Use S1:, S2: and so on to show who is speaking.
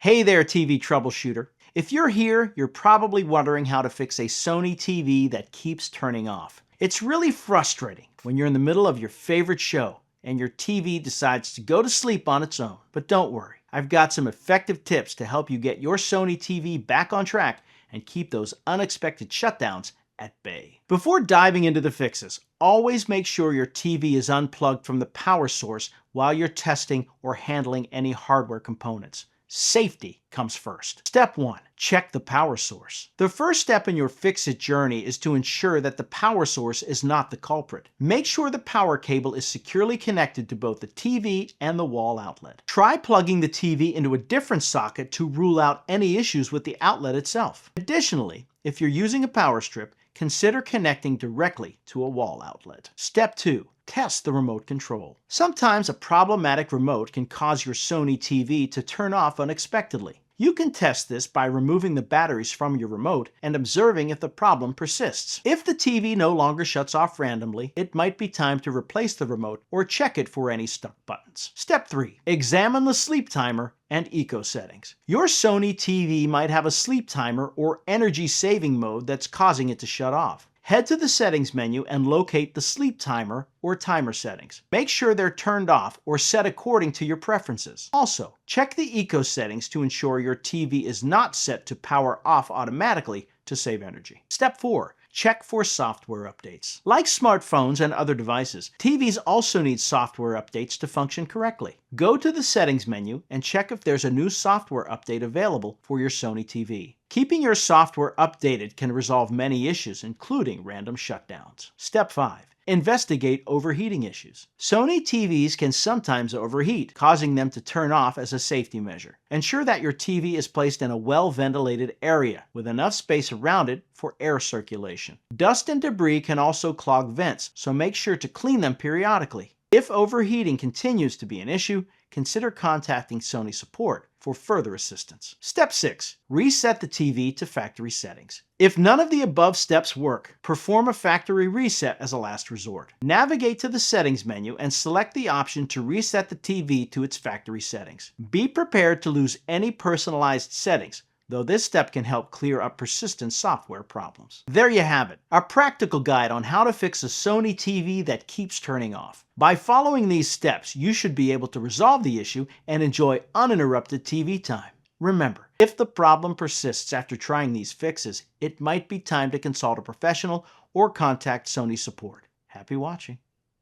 S1: Hey there, TV troubleshooter. If you're here, you're probably wondering how to fix a Sony TV that keeps turning off. It's really frustrating when you're in the middle of your favorite show and your TV decides to go to sleep on its own. But don't worry, I've got some effective tips to help you get your Sony TV back on track and keep those unexpected shutdowns at bay. Before diving into the fixes, always make sure your TV is unplugged from the power source while you're testing or handling any hardware components. Safety comes first. Step 1. Check the power source. The first step in your fix-it journey is to ensure that the power source is not the culprit. Make sure the power cable is securely connected to both the TV and the wall outlet. Try plugging the TV into a different socket to rule out any issues with the outlet itself. Additionally, if you're using a power strip, consider connecting directly to a wall outlet. Step 2. Test the remote control. Sometimes a problematic remote can cause your Sony TV to turn off unexpectedly. You can test this by removing the batteries from your remote and observing if the problem persists. If the TV no longer shuts off randomly, it might be time to replace the remote or check it for any stuck buttons. Step 3. Examine the sleep timer and eco settings. Your Sony TV might have a sleep timer or energy saving mode that's causing it to shut off. Head to the settings menu and locate the sleep timer or timer settings. Make sure they're turned off or set according to your preferences. Also, check the eco settings to ensure your TV is not set to power off automatically to save energy. Step 4. Check for software updates. Like smartphones and other devices, TVs also need software updates to function correctly. Go to the settings menu and check if there's a new software update available for your Sony TV. Keeping your software updated can resolve many issues, including random shutdowns. Step 5. Investigate overheating issues. Sony TVs can sometimes overheat, causing them to turn off as a safety measure. Ensure that your TV is placed in a well-ventilated area with enough space around it for air circulation. Dust and debris can also clog vents, so make sure to clean them periodically. If overheating continues to be an issue, consider contacting Sony support for further assistance. Step 6. Reset the TV to factory settings. If none of the above steps work, perform a factory reset as a last resort. Navigate to the settings menu and select the option to reset the TV to its factory settings. Be prepared to lose any personalized settings, though this step can help clear up persistent software problems. There you have it, a practical guide on how to fix a Sony TV that keeps turning off. By following these steps, you should be able to resolve the issue and enjoy uninterrupted TV time. Remember, if the problem persists after trying these fixes, it might be time to consult a professional or contact Sony support. Happy watching.